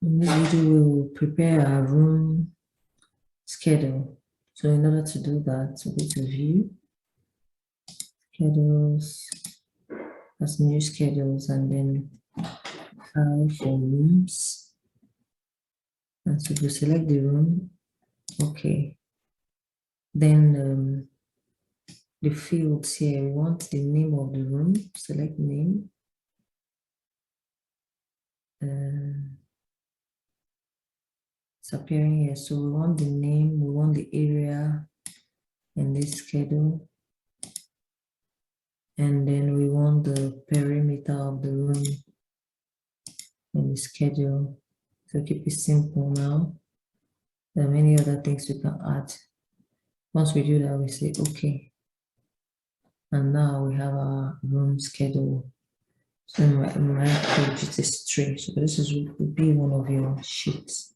In this video, we will prepare our room schedule. So in order to do that, we go to View, Schedules, as New Schedules, and then File for Rooms. And so we select the room. Okay. Then the fields here, we want the name of the room. Select name. It's appearing here. So we want the name, we want the area in this schedule. And then we want the perimeter of the room in the schedule. So keep it simple now. There are many other things we can add. Once we do that, we say okay. And now we have our room schedule. So in my page, it is 3. So this will be one of your sheets.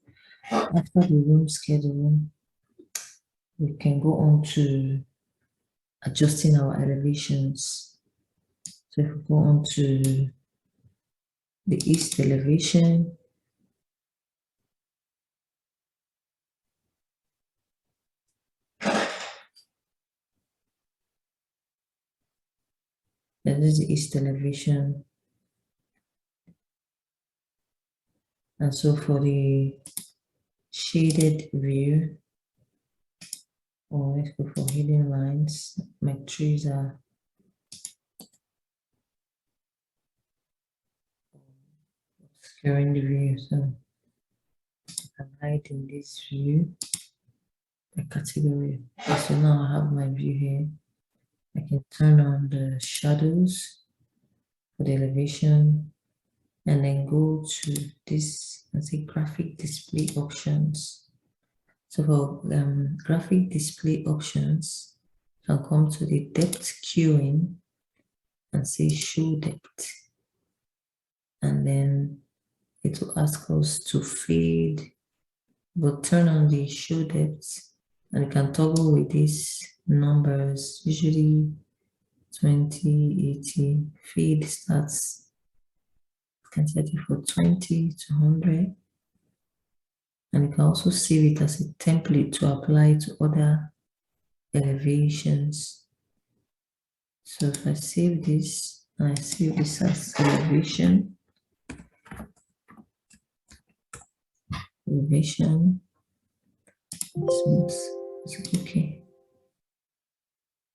After the room schedule, we can go on to adjusting our elevations. So if we go on to the east elevation, then this is the east elevation. And so for the shaded view, or let's go for hidden lines, my trees are obscuring the view, so I can hide in this view, the category. So now I have my view here. I can turn on the shadows for the elevation and then go to this and say graphic display options. So for graphic display options, I'll come to the depth queuing and say show depth. And then it will ask us to fade, but turn on the show depth, and you can toggle with these numbers, usually 20, 80. Fade starts, you can set it for 20 to 100. And you can also save it as a template to apply to other elevations. So if I save this, and I save this as elevation, smooth, it's okay.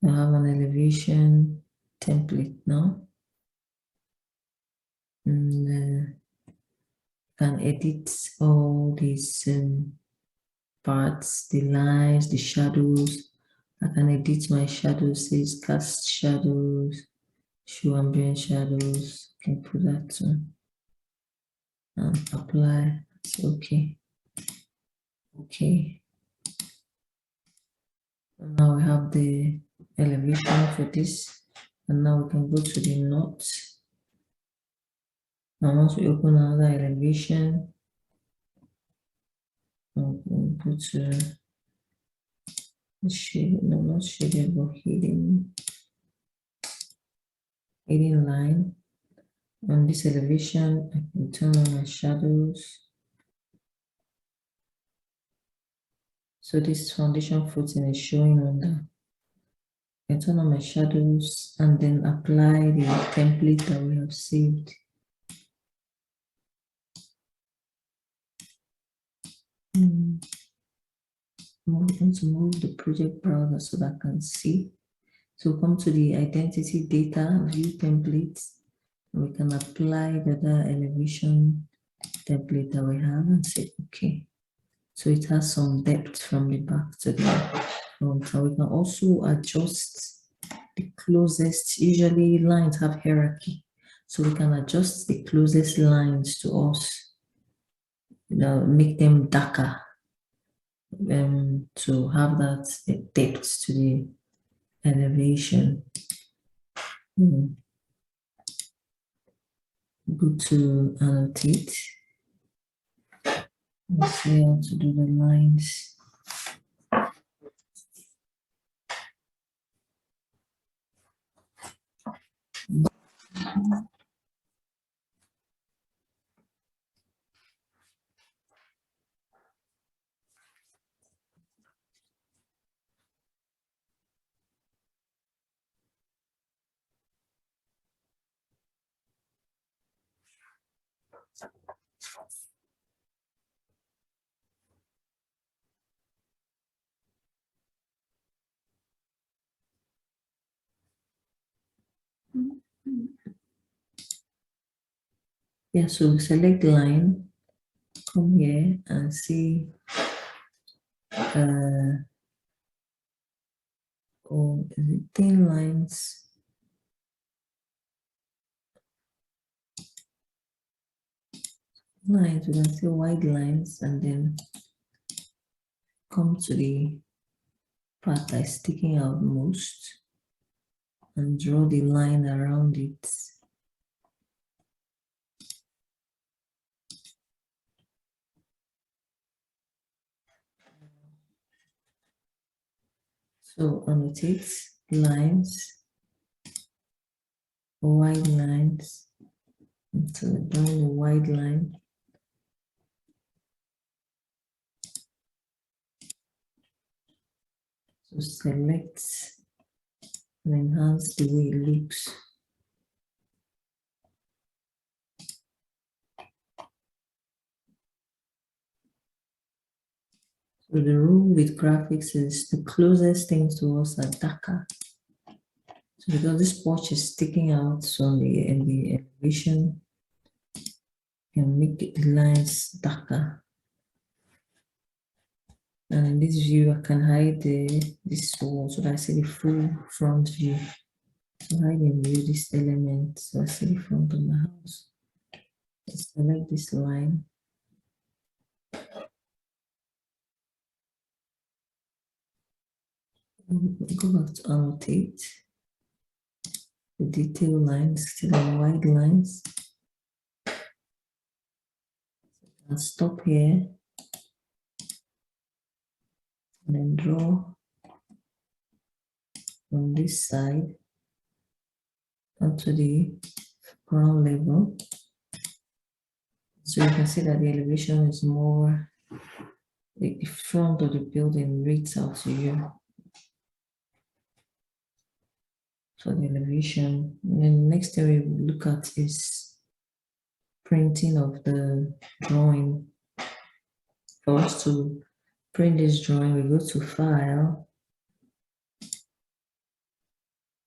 I have an elevation template now, and can edit all these parts, the lines, the shadows. I can edit my shadows, says cast shadows, show ambient shadows. I can put that too. And apply. It's okay. Okay. And now we have the elevation for this. And now we can go to the north. Now once we open another elevation, we'll go to the shade, no, not shaded, but hidden line. On this elevation, I can turn on my shadows. So this foundation footing is showing on the, I turn on my shadows and then apply the template that we have saved. I want to move the project browser so that I can see. So come to the identity data view templates. We can apply the other elevation template that we have and say okay. So it has some depth from the back to the front. And we can also adjust the closest. Usually lines have hierarchy, so we can adjust the closest lines to us, make them darker, to have that depth to the elevation. Go to annotate. Let's see how to do the lines. Yeah, so select line, come here and see or is it thin lines? Lines, we can see wide lines and then come to the part that is sticking out most and draw the line around it. So annotate lines, wide lines. So down the wide line. So select and enhance the way it looks. So the rule with graphics is the closest things to us are darker. So because this porch is sticking out from the elevation, you can make the lines darker. And in this view, I can hide this wall so that I see the full front view. So hide and view this element so I see the front of the house. Select this line. Go back to annotate. The detail lines, still on wide lines. And stop here. And then draw from this side onto the ground level. So you can see that the elevation is more, the front of the building reads out to you. For the elevation. And then the next thing we will look at is printing of the drawing. For us to print this drawing, we go to File,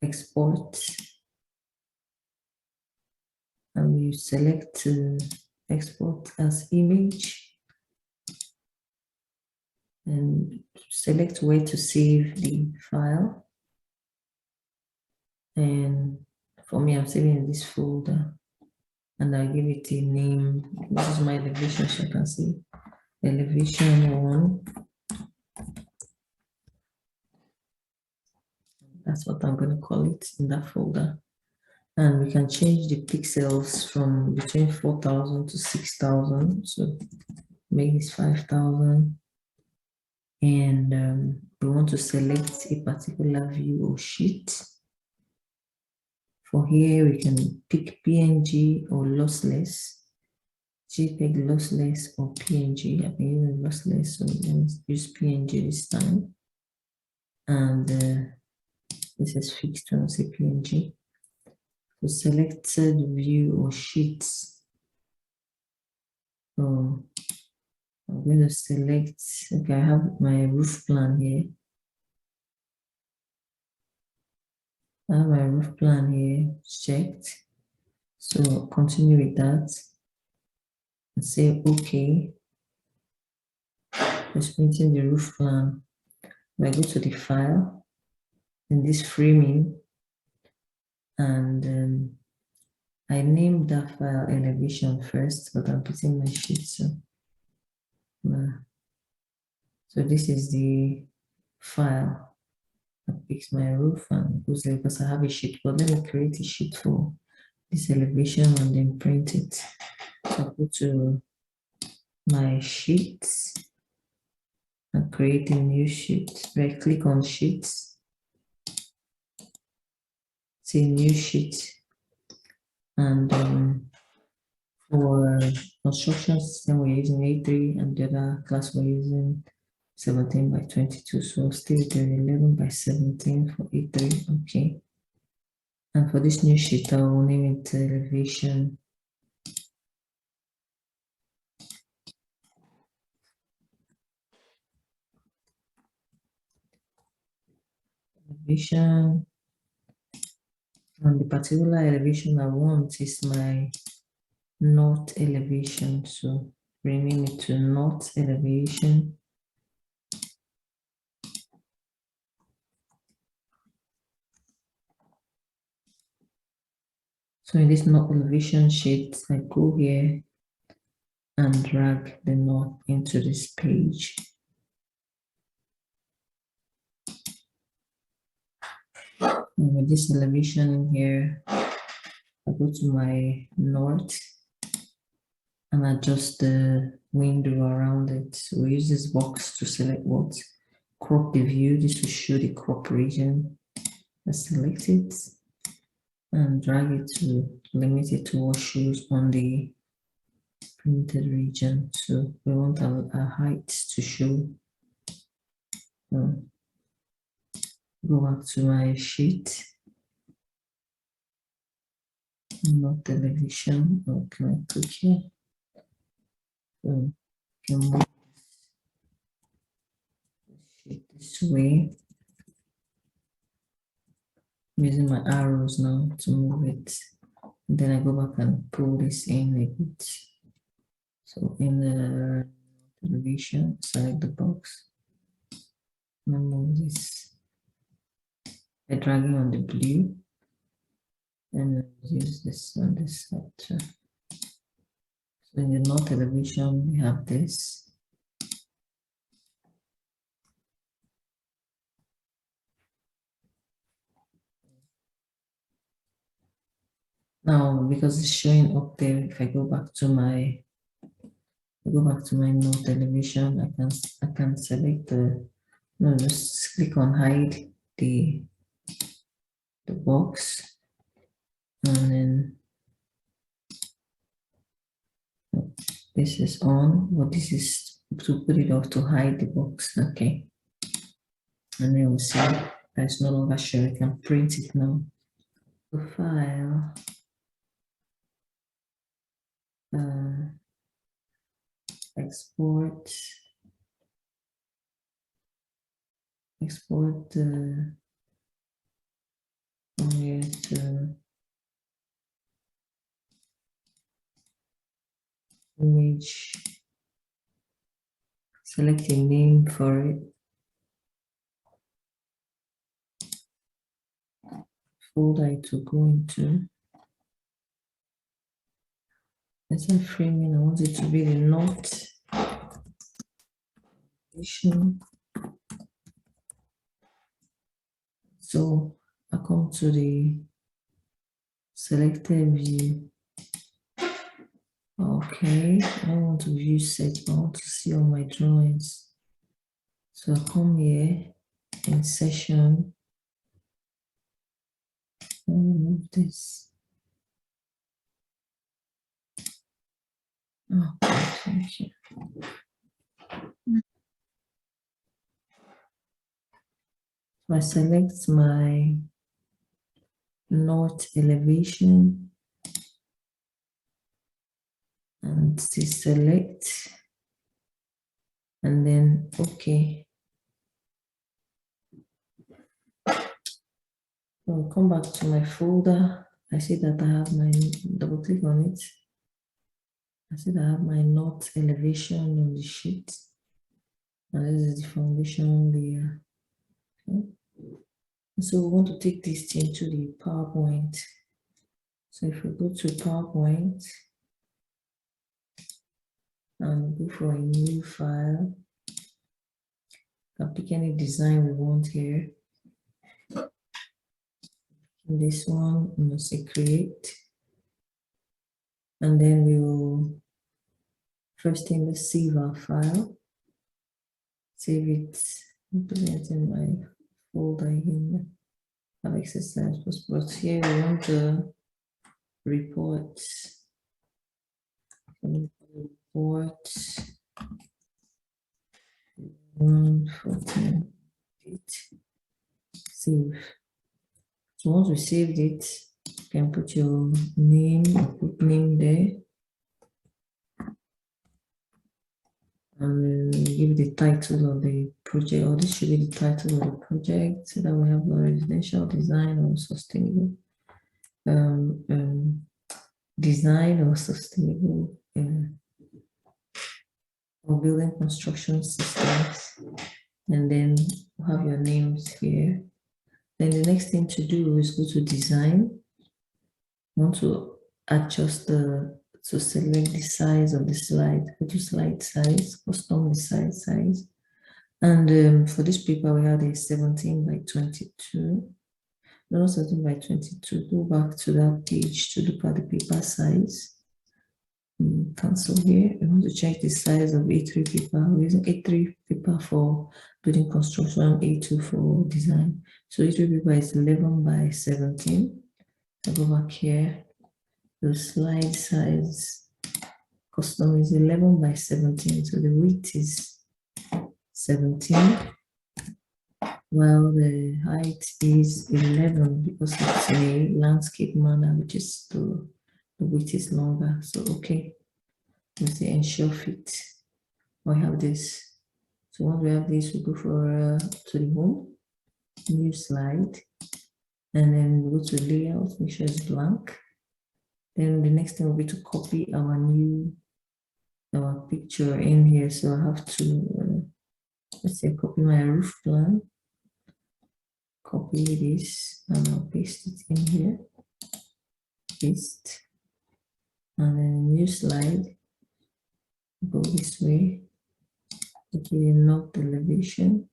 Export, and we select Export as Image, and select where to save the file. And for me, I'm saving in this folder, and I give it a name. This is my elevation, so you can see elevation 1. That's what I'm going to call it in that folder. And we can change the pixels from between 4,000 to 6,000. So make this 5,000. And we want to select a particular view or sheet. For here, we can pick PNG or lossless, JPEG lossless or PNG. I've been using lossless, so let's use PNG this time. And this is fixed when I say PNG. So select the view or sheets. So I'm going to select, okay, I have my roof plan here. I have my roof plan here checked. So continue with that and say OK. Just printing the roof plan. I go to the file in this framing, and I named that file elevation first, but I'm putting my sheet. So this is the file. I fix my roof and goes there because I have a sheet, but let me create a sheet for this elevation and then print it. So I go to my sheets and create a new sheet. Right click on sheets, say new sheet, and for construction system we're using A3 and the other class we're using 17 by 22. So stay there 11 by 17 for A3. Okay. And for this new sheet, I will name it elevation elevation. And the particular elevation I want is my north elevation. So rename it to north elevation. So in this north elevation sheet, I go here and drag the north into this page. And with this elevation here, I go to my north and adjust the window around it. So we use this box to select what? Crop the view. This will show the crop region. I select it and drag it to limit it to what shows on the printed region. So we want a height to show. Go back to my sheet. Not elevation. Okay, click here. So can move it this way. I'm using my arrows now to move it. And then I go back and pull this in a bit. So in the elevation, select the box. And move this by dragging on the blue. And use this on this side too. So in the north elevation, we have this. Now, because it's showing up there, if I go back to my north elevation, I can select just click on hide the box, and then this is on, but this is to put it off to hide the box. Okay, and then we'll see that it's no longer showing. I can print it now. The file. Export the image, select a name for it, folder to go into. Instead of framing, I want it to be the north elevation. So I come to the selected view. Okay, I don't want to view set, I want to see all my drawings. So I come here in session, and move this. Oh, thank you. So I select my north elevation and deselect, and then okay. I'll come back to my folder. I see that I have my, double click on it. I see that I have my north elevation on the sheet. And this is the foundation layer. Okay. So we want to take this into the PowerPoint. So if we go to PowerPoint and go for a new file, I'll pick any design we want here. This one, I'm going to say create. And then we will first thing, let's save our file. Save it, put it in my folder here. Have exercise, but here we want the report. Report 148. Save. So once we saved it, you can put your name, or put name there. and give the title of the project, or this should be the title of the project, so that we have a residential design or sustainable design or sustainable or building construction systems, and then have your names here. Then the next thing to do is go to design. Want to adjust to select the size of the slide. Go to slide size, custom the slide size. And for this paper, we had a 17 by 22. No, 17 by 22. Go back to that page to look at the paper size. Cancel here. I want to check the size of A3 paper. We're using A3 paper for building construction, A2 for design. So A3 paper is 11 by 17. I go back here. The slide size custom is 11 by 17. So the width is 17, while the height is 11 because it's a landscape manner, which is the width is longer. So okay. We say ensure fit. We have this. So once we have this, we go for to the home, new slide, and then we go to layout, make sure it's blank. Then the next thing will be to copy our picture in here. So I have to let's say copy my roof plan, copy this, and I'll paste it in here. Paste, and then new slide. Go this way. Okay, north elevation,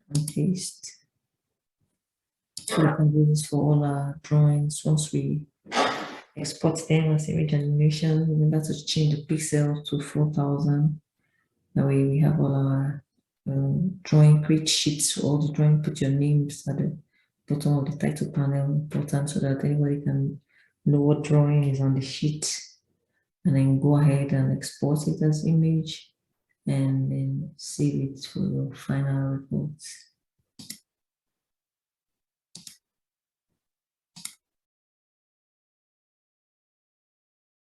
and paste. So we can do this for all our drawings. Once we export them as image animation, remember to change the pixel to 4000. That way we have all our drawing, create sheets for all the drawing, put your names at the bottom of the title panel, important, so that anybody can know what drawing is on the sheet, and then go ahead and export it as image and then save it for your final reports.